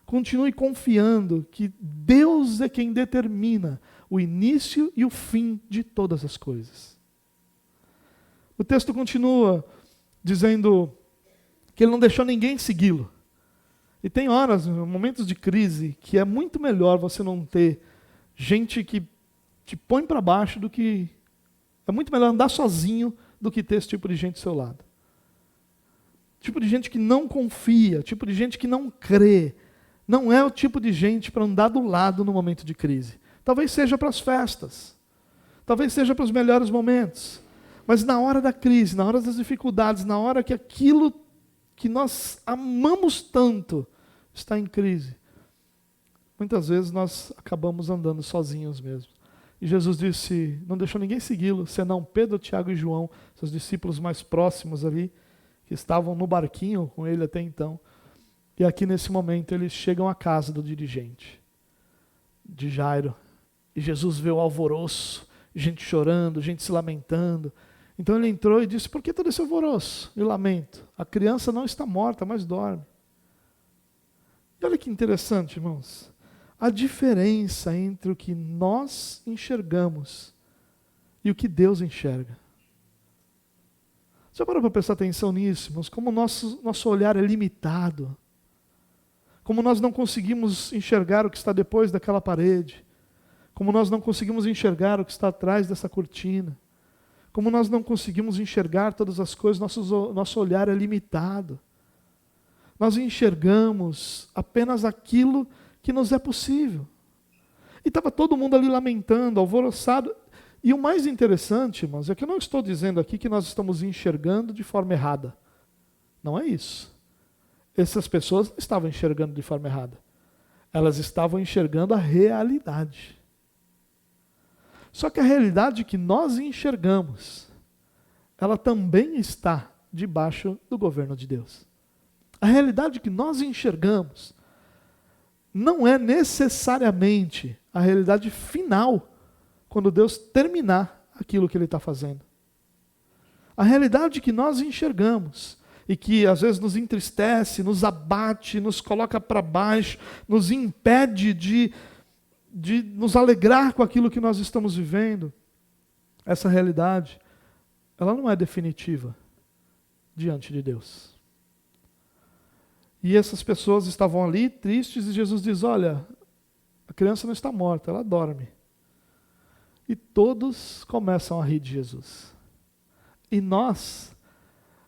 Continue confiando que Deus é quem determina o início e o fim de todas as coisas. O texto continua dizendo que Ele não deixou ninguém segui-lo. E tem horas, momentos de crise, que é muito melhor você não ter gente que te põe para baixo do que... É muito melhor andar sozinho do que ter esse tipo de gente do seu lado. Tipo de gente que não confia, tipo de gente que não crê. Não é o tipo de gente para andar do lado no momento de crise. Talvez seja para as festas. Talvez seja para os melhores momentos. Mas na hora da crise, na hora das dificuldades, na hora que aquilo que nós amamos tanto está em crise, muitas vezes nós acabamos andando sozinhos mesmo. E Jesus disse, não deixou ninguém segui-lo, senão Pedro, Tiago e João, seus discípulos mais próximos ali, que estavam no barquinho com ele até então. E aqui nesse momento eles chegam à casa do dirigente, de Jairo. E Jesus vê o alvoroço, gente chorando, gente se lamentando. Então ele entrou e disse, por que todo esse alvoroço e lamento? A criança não está morta, mas dorme. E olha que interessante, irmãos. A diferença entre o que nós enxergamos e o que Deus enxerga. Já parou para prestar atenção nisso, irmãos? Como o nosso olhar é limitado. Como nós não conseguimos enxergar o que está depois daquela parede. Como nós não conseguimos enxergar o que está atrás dessa cortina. Como nós não conseguimos enxergar todas as coisas, nosso olhar é limitado. Nós enxergamos apenas aquilo que nos é possível. E estava todo mundo ali lamentando, alvoroçado. E o mais interessante, irmãos, é que eu não estou dizendo aqui que nós estamos enxergando de forma errada. Não é isso. Essas pessoas não estavam enxergando de forma errada. Elas estavam enxergando a realidade. Só que a realidade que nós enxergamos, ela também está debaixo do governo de Deus. A realidade que nós enxergamos não é necessariamente a realidade final, quando Deus terminar aquilo que Ele está fazendo. A realidade que nós enxergamos, e que às vezes nos entristece, nos abate, nos coloca para baixo, nos impede de nos alegrar com aquilo que nós estamos vivendo, essa realidade, ela não é definitiva diante de Deus. E essas pessoas estavam ali tristes e Jesus diz, olha, a criança não está morta, ela dorme. E todos começam a rir de Jesus. E nós,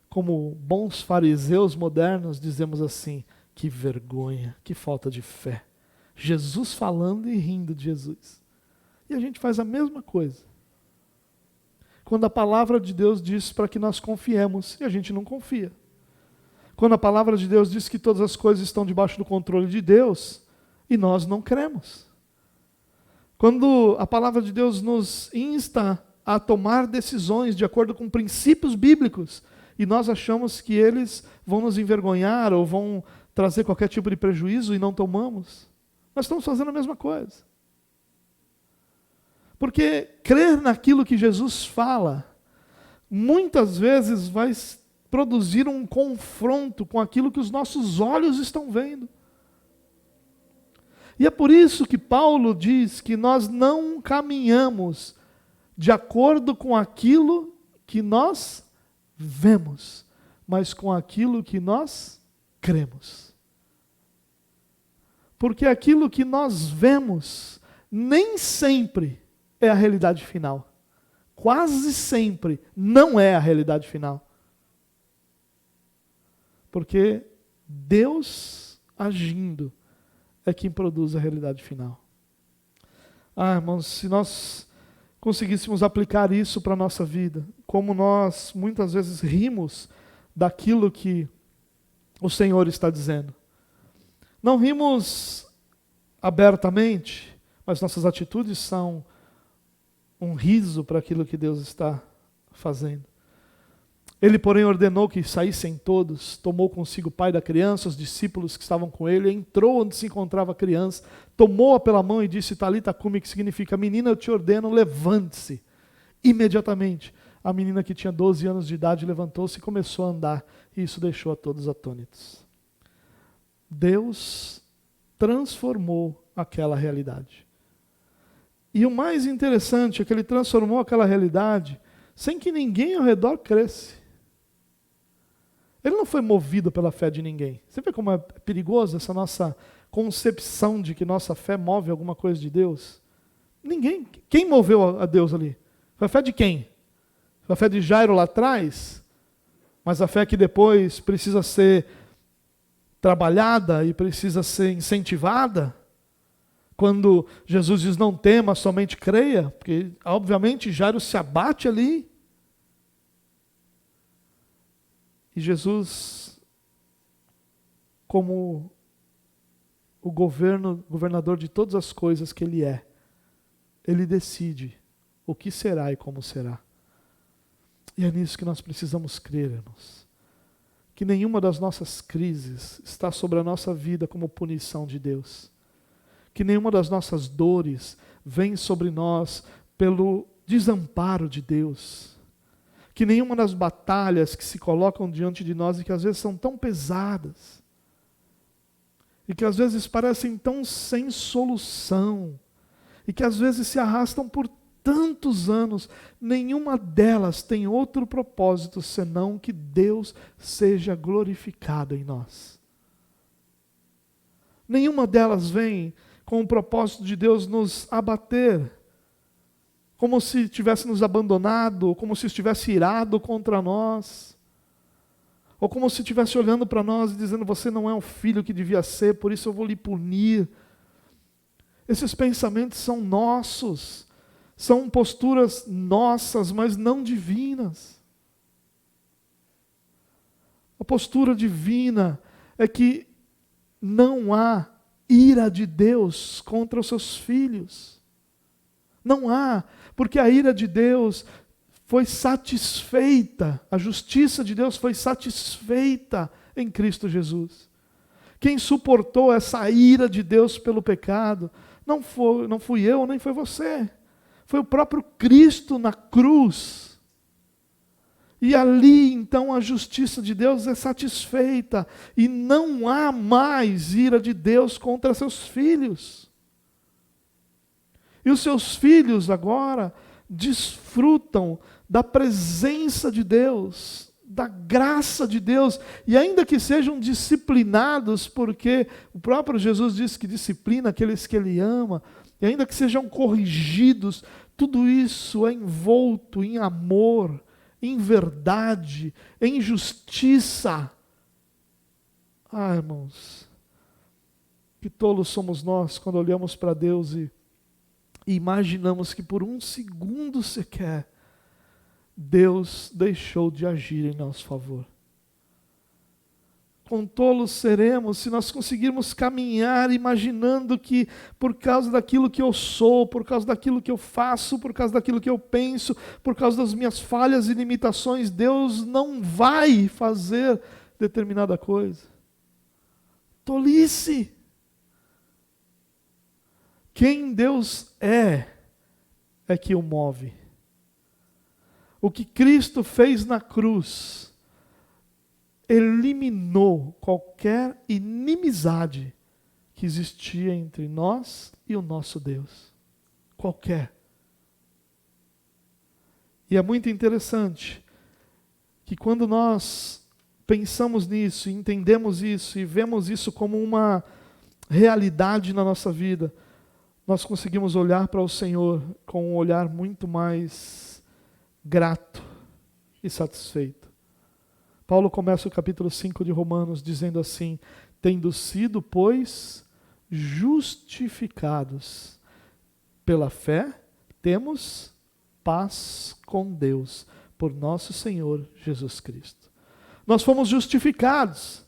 como bons fariseus modernos, dizemos assim, que vergonha, que falta de fé. Jesus falando e rindo de Jesus. E a gente faz a mesma coisa. Quando a palavra de Deus diz para que nós confiemos, e a gente não confia. Quando a palavra de Deus diz que todas as coisas estão debaixo do controle de Deus, e nós não cremos. Quando a palavra de Deus nos insta a tomar decisões de acordo com princípios bíblicos, e nós achamos que eles vão nos envergonhar ou vão trazer qualquer tipo de prejuízo e não tomamos, nós estamos fazendo a mesma coisa. Porque crer naquilo que Jesus fala, muitas vezes vai produzir um confronto com aquilo que os nossos olhos estão vendo. E é por isso que Paulo diz que nós não caminhamos de acordo com aquilo que nós vemos, mas com aquilo que nós cremos. Porque aquilo que nós vemos nem sempre é a realidade final. Quase sempre não é a realidade final. Porque Deus agindo é quem produz a realidade final. Irmãos, se nós conseguíssemos aplicar isso para a nossa vida, como nós muitas vezes rimos daquilo que o Senhor está dizendo. Não rimos abertamente, mas nossas atitudes são um riso para aquilo que Deus está fazendo. Ele, porém, ordenou que saíssem todos, tomou consigo o pai da criança, os discípulos que estavam com ele, entrou onde se encontrava a criança, tomou-a pela mão e disse, Talita cumi, que significa, menina, eu te ordeno, levante-se. Imediatamente, a menina que tinha 12 anos de idade levantou-se e começou a andar, e isso deixou a todos atônitos. Deus transformou aquela realidade. E o mais interessante é que Ele transformou aquela realidade sem que ninguém ao redor cresce. Ele não foi movido pela fé de ninguém. Você vê como é perigoso essa nossa concepção de que nossa fé move alguma coisa de Deus? Ninguém. Quem moveu a Deus ali? Foi a fé de quem? Foi a fé de Jairo lá atrás? Mas a fé que depois precisa ser trabalhada e precisa ser incentivada? Quando Jesus diz não tema, somente creia, porque obviamente Jairo se abate ali. E Jesus, como o governador de todas as coisas que Ele é, Ele decide o que será e como será. E é nisso que nós precisamos crer, irmãos. Que nenhuma das nossas crises está sobre a nossa vida como punição de Deus. Que nenhuma das nossas dores vem sobre nós pelo desamparo de Deus. Que nenhuma das batalhas que se colocam diante de nós e que às vezes são tão pesadas, e que às vezes parecem tão sem solução, e que às vezes se arrastam por tantos anos, nenhuma delas tem outro propósito senão que Deus seja glorificado em nós. Nenhuma delas vem com o propósito de Deus nos abater, como se tivesse nos abandonado, como se estivesse irado contra nós, ou como se estivesse olhando para nós e dizendo: você não é o filho que devia ser, por isso eu vou lhe punir. Esses pensamentos são nossos, são posturas nossas, mas não divinas. A postura divina é que não há ira de Deus contra os seus filhos. Não há, porque a ira de Deus foi satisfeita, a justiça de Deus foi satisfeita em Cristo Jesus. Quem suportou essa ira de Deus pelo pecado não fui eu, nem foi você. Foi o próprio Cristo na cruz. E ali, então, a justiça de Deus é satisfeita. E não há mais ira de Deus contra seus filhos. E os seus filhos agora desfrutam da presença de Deus, da graça de Deus, e ainda que sejam disciplinados, porque o próprio Jesus disse que disciplina aqueles que Ele ama, e ainda que sejam corrigidos, tudo isso é envolto em amor, em verdade, em justiça. Ah, irmãos, que tolos somos nós quando olhamos para Deus e imaginamos que por um segundo sequer Deus deixou de agir em nosso favor. Quão tolos seremos se nós conseguirmos caminhar imaginando que por causa daquilo que eu sou, por causa daquilo que eu faço, por causa daquilo que eu penso, por causa das minhas falhas e limitações, Deus não vai fazer determinada coisa. Tolice! Quem Deus é que o move. O que Cristo fez na cruz eliminou qualquer inimizade que existia entre nós e o nosso Deus. Qualquer. E é muito interessante que quando nós pensamos nisso, entendemos isso e vemos isso como uma realidade na nossa vida, nós conseguimos olhar para o Senhor com um olhar muito mais grato e satisfeito. Paulo começa o capítulo 5 de Romanos dizendo assim: tendo sido, pois, justificados pela fé, temos paz com Deus, por nosso Senhor Jesus Cristo. Nós fomos justificados.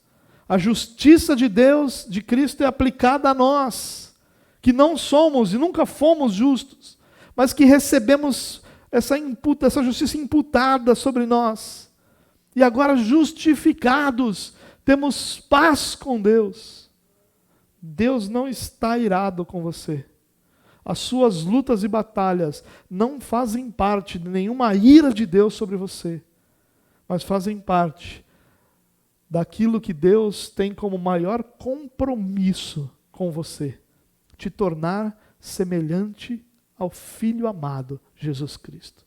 A justiça de Deus, de Cristo, é aplicada a nós, que não somos e nunca fomos justos, mas que recebemos essa justiça imputada sobre nós. E agora justificados, temos paz com Deus. Deus não está irado com você. As suas lutas e batalhas não fazem parte de nenhuma ira de Deus sobre você, mas fazem parte daquilo que Deus tem como maior compromisso com você: te tornar semelhante ao Filho amado, Jesus Cristo.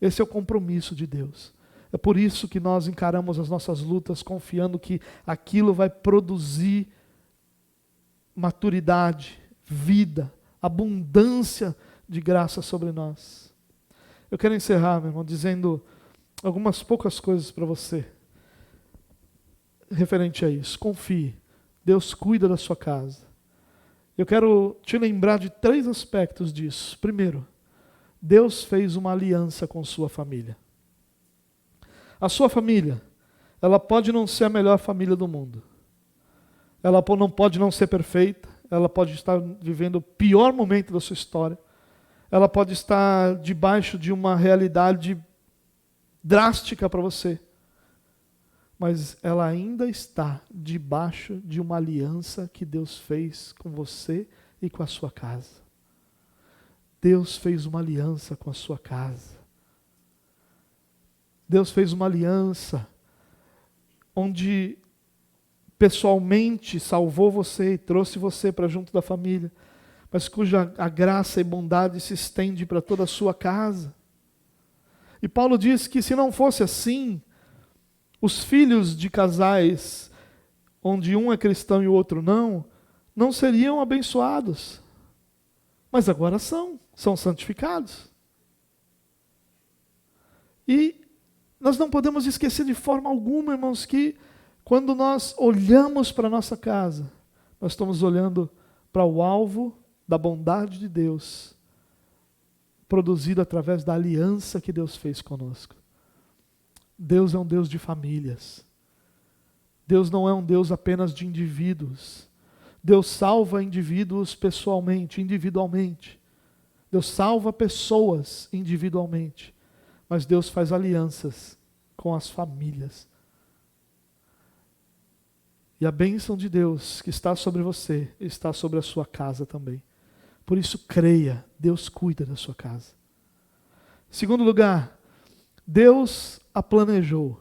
Esse é o compromisso de Deus. É por isso que nós encaramos as nossas lutas confiando que aquilo vai produzir maturidade, vida, abundância de graça sobre nós. Eu quero encerrar, meu irmão, dizendo algumas poucas coisas para você referente a isso. Confie. Deus cuida da sua casa. Eu quero te lembrar de 3 aspectos disso. Primeiro, Deus fez uma aliança com sua família. A sua família, ela pode não ser a melhor família do mundo. Ela não pode não ser perfeita. Ela pode estar vivendo o pior momento da sua história. Ela pode estar debaixo de uma realidade drástica para você. Mas ela ainda está debaixo de uma aliança que Deus fez com você e com a sua casa. Deus fez uma aliança com a sua casa. Deus fez uma aliança onde pessoalmente salvou você e trouxe você para junto da família. mas cuja a graça e bondade se estende para toda a sua casa. E Paulo diz que se não fosse assim, os filhos de casais, onde um é cristão e o outro não seriam abençoados. Mas agora são santificados. E nós não podemos esquecer de forma alguma, irmãos, que quando nós olhamos para a nossa casa, nós estamos olhando para o alvo da bondade de Deus, produzido através da aliança que Deus fez conosco. Deus é um Deus de famílias. Deus não é um Deus apenas de indivíduos. Deus salva indivíduos pessoalmente, individualmente. Deus salva pessoas individualmente. Mas Deus faz alianças com as famílias. E a bênção de Deus que está sobre você, está sobre a sua casa também. Por isso, creia, Deus cuida da sua casa. Segundo lugar, Deus a planejou.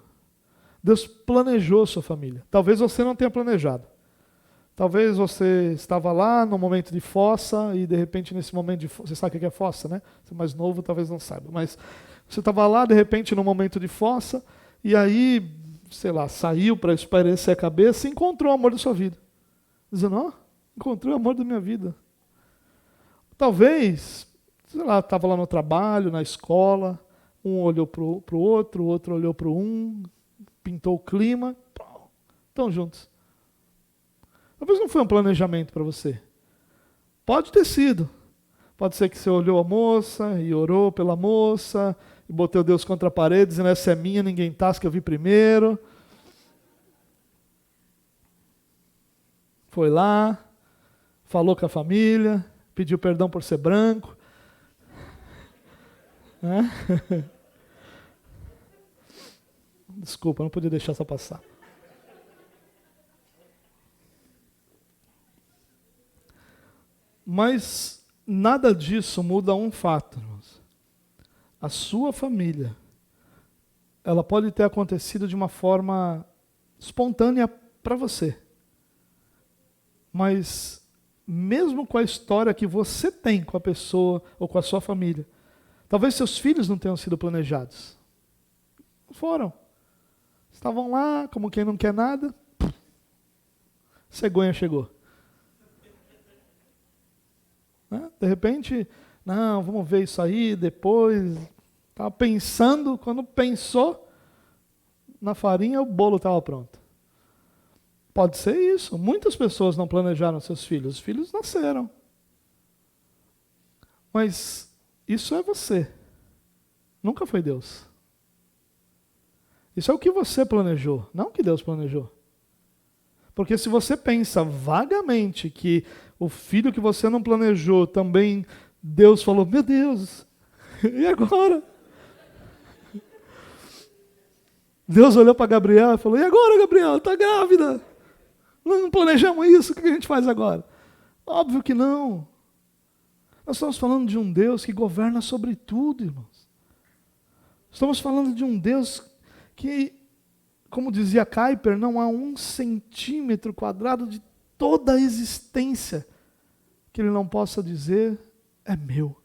Deus planejou sua família. Talvez você não tenha planejado. Talvez você estava lá no momento de fossa e de repente nesse momento de fossa, você sabe o que é fossa, né? Você é mais novo, talvez não saiba, mas você estava lá de repente no momento de fossa e aí, sei lá, saiu para espairecer a cabeça e encontrou o amor da sua vida. Dizendo, ó, encontrei o amor da minha vida. Talvez, sei lá, estava lá no trabalho, na escola, um olhou para o outro olhou para um, pintou o clima, estão juntos. Talvez não foi um planejamento para você. Pode ter sido. Pode ser que você olhou a moça e orou pela moça, e botou Deus contra a parede, dizendo, essa é minha, ninguém tasca, eu vi primeiro. Foi lá, falou com a família, pediu perdão por ser branco. Desculpa, não podia deixar essa passar. Mas nada disso muda um fato, irmãos. A sua família, ela pode ter acontecido de uma forma espontânea para você. Mas mesmo com a história que você tem com a pessoa ou com a sua família, talvez seus filhos não tenham sido planejados. Não foram. Estavam lá, como quem não quer nada, cegonha chegou. De repente, não, vamos ver isso aí depois. Estava pensando, quando pensou na farinha, o bolo estava pronto. Pode ser isso. Muitas pessoas não planejaram seus filhos. Os filhos nasceram. Mas isso é você. Nunca foi Deus. Isso é o que você planejou, não o que Deus planejou. Porque se você pensa vagamente que o filho que você não planejou também, Deus falou, meu Deus, e agora? Deus olhou para Gabriel e falou, e agora, Gabriel? Está grávida? Não planejamos isso, o que a gente faz agora? Óbvio que não. Nós estamos falando de um Deus que governa sobre tudo, irmãos. Estamos falando de um Deus que, como dizia Kuyper, não há 1 centímetro quadrado de toda a existência que ele não possa dizer, é meu.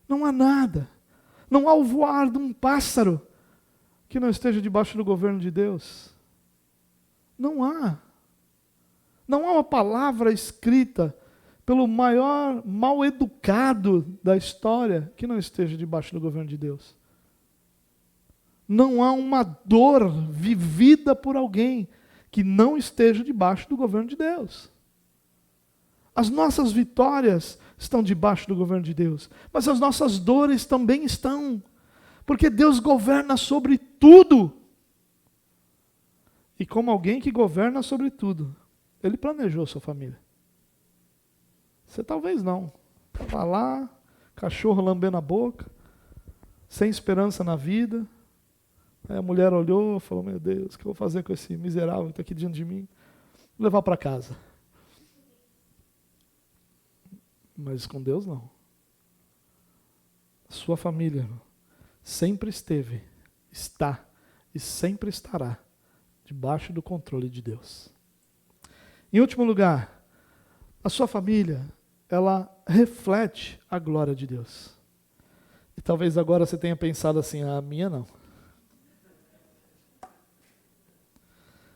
Não há nada. Não há o voar de um pássaro que não esteja debaixo do governo de Deus. Não há. Não há uma palavra escrita pelo maior mal educado da história que não esteja debaixo do governo de Deus. Não há uma dor vivida por alguém que não esteja debaixo do governo de Deus. As nossas vitórias estão debaixo do governo de Deus, mas as nossas dores também estão, porque Deus governa sobre tudo. E como alguém que governa sobre tudo, Ele planejou sua família. Você talvez não. Estava lá, cachorro lambendo a boca, sem esperança na vida. Aí a mulher olhou e falou, meu Deus, o que eu vou fazer com esse miserável que está aqui diante de mim? Vou levar para casa. Mas com Deus não. A sua família sempre esteve, está e sempre estará debaixo do controle de Deus. Em último lugar, a sua família, ela reflete a glória de Deus. E talvez agora você tenha pensado assim, a minha não.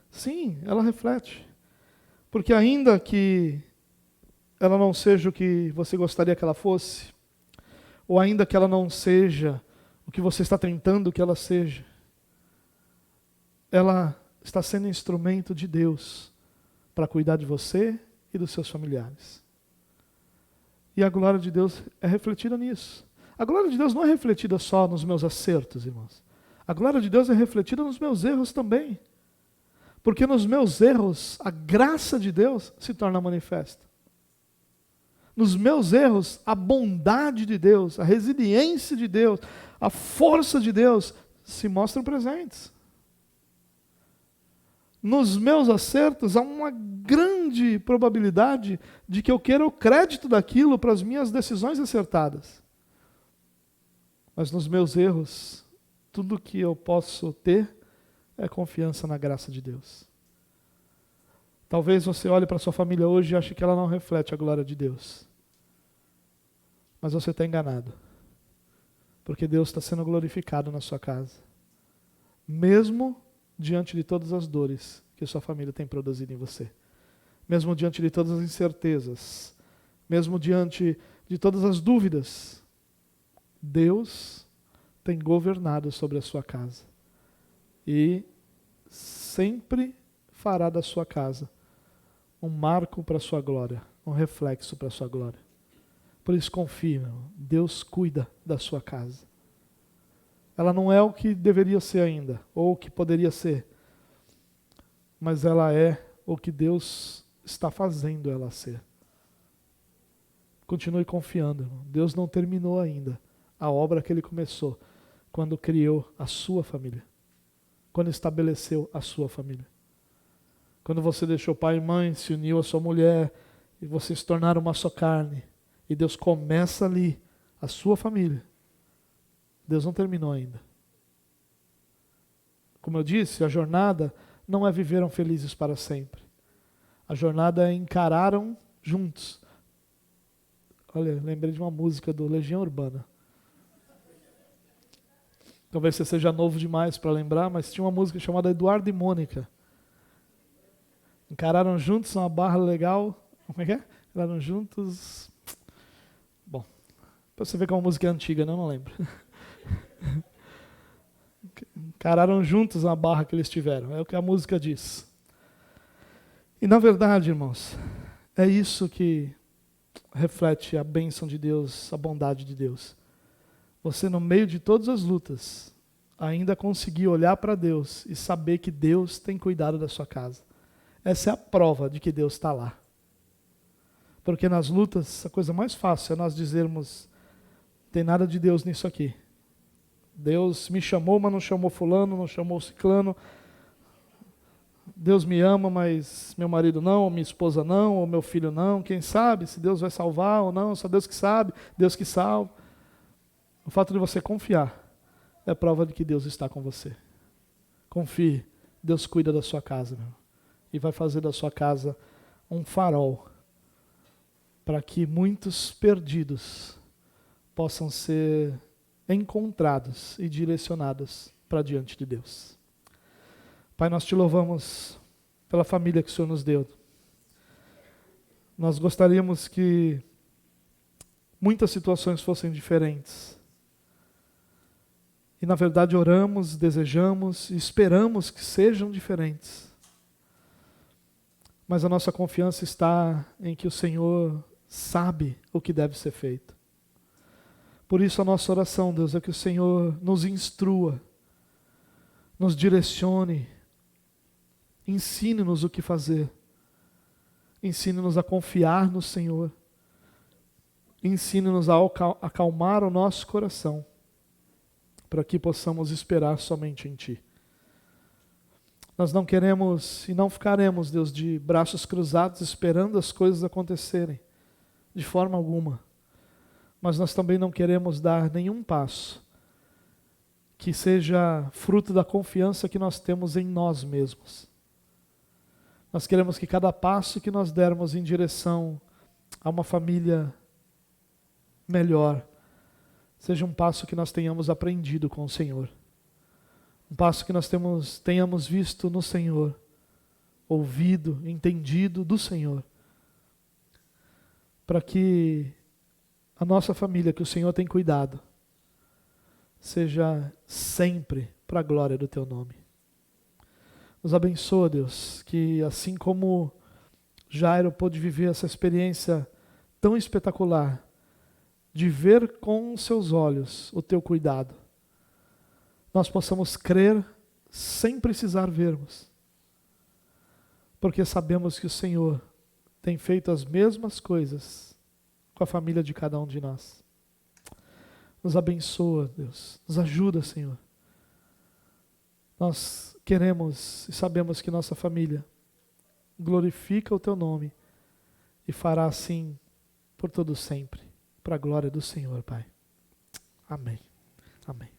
Sim, ela reflete. Porque ainda que ela não seja o que você gostaria que ela fosse, ou ainda que ela não seja o que você está tentando que ela seja, ela está sendo instrumento de Deus para cuidar de você e dos seus familiares. E a glória de Deus é refletida nisso. A glória de Deus não é refletida só nos meus acertos, irmãos. A glória de Deus é refletida nos meus erros também. Porque nos meus erros, a graça de Deus se torna manifesta. Nos meus erros, a bondade de Deus, a resiliência de Deus, a força de Deus se mostram presentes. Nos meus acertos, há uma grande probabilidade de que eu queira o crédito daquilo para as minhas decisões acertadas. Mas nos meus erros, tudo que eu posso ter é confiança na graça de Deus. Talvez você olhe para a sua família hoje e ache que ela não reflete a glória de Deus. Mas você está enganado. Porque Deus está sendo glorificado na sua casa. Mesmo diante de todas as dores que sua família tem produzido em você. Mesmo diante de todas as incertezas. Mesmo diante de todas as dúvidas. Deus tem governado sobre a sua casa. E sempre fará da sua casa um marco para a sua glória, um reflexo para a sua glória. Por isso confie, meu irmão. Deus cuida da sua casa. Ela não é o que deveria ser ainda, ou o que poderia ser, mas ela é o que Deus está fazendo ela ser. Continue confiando, irmão. Deus não terminou ainda a obra que Ele começou quando criou a sua família, quando estabeleceu a sua família. Quando você deixou pai e mãe, se uniu à sua mulher, e vocês se tornaram uma só carne, e Deus começa ali a sua família. Deus não terminou ainda. Como eu disse, a jornada não é viveram felizes para sempre. A jornada é encararam juntos. Olha, lembrei de uma música do Legião Urbana. Talvez você seja novo demais para lembrar, mas tinha uma música chamada Eduardo e Mônica. Encararam juntos uma barra legal. Como é que é? Encararam juntos. Bom, para você ver que é uma música antiga, não lembro. Encararam juntos uma barra que eles tiveram. É o que a música diz. E na verdade, irmãos, é isso que reflete a bênção de Deus, a bondade de Deus. Você, no meio de todas as lutas, ainda conseguir olhar para Deus e saber que Deus tem cuidado da sua casa. Essa é a prova de que Deus está lá. Porque nas lutas, a coisa mais fácil é nós dizermos: não tem nada de Deus nisso aqui. Deus me chamou, mas não chamou fulano, não chamou ciclano. Deus me ama, mas meu marido não, ou minha esposa não, ou meu filho não. Quem sabe se Deus vai salvar ou não, só Deus que sabe, Deus que salva. O fato de você confiar é a prova de que Deus está com você. Confie, Deus cuida da sua casa, meu. E vai fazer da sua casa um farol para que muitos perdidos possam ser encontrados e direcionados para diante de Deus. Pai, nós te louvamos pela família que o Senhor nos deu. Nós gostaríamos que muitas situações fossem diferentes. E na verdade oramos, desejamos e esperamos que sejam diferentes. Mas a nossa confiança está em que o Senhor sabe o que deve ser feito. Por isso a nossa oração, Deus, é que o Senhor nos instrua, nos direcione, ensine-nos o que fazer. Ensine-nos a confiar no Senhor. Ensine-nos a acalmar o nosso coração, para que possamos esperar somente em Ti. Nós não queremos e não ficaremos, Deus, de braços cruzados esperando as coisas acontecerem, de forma alguma. Mas nós também não queremos dar nenhum passo que seja fruto da confiança que nós temos em nós mesmos. Nós queremos que cada passo que nós dermos em direção a uma família melhor, seja um passo que nós tenhamos aprendido com o Senhor. Um passo que nós tenhamos visto no Senhor, ouvido, entendido do Senhor. Para que a nossa família, que o Senhor tem cuidado, seja sempre para a glória do Teu nome. Nos abençoa, Deus, que assim como Jairo pôde viver essa experiência tão espetacular, de ver com seus olhos o Teu cuidado, nós possamos crer sem precisar vermos, porque sabemos que o Senhor tem feito as mesmas coisas com a família de cada um de nós. Nos abençoa, Deus, nos ajuda, Senhor. Nós queremos e sabemos que nossa família glorifica o Teu nome e fará assim por todo sempre, para a glória do Senhor, Pai. Amém. Amém.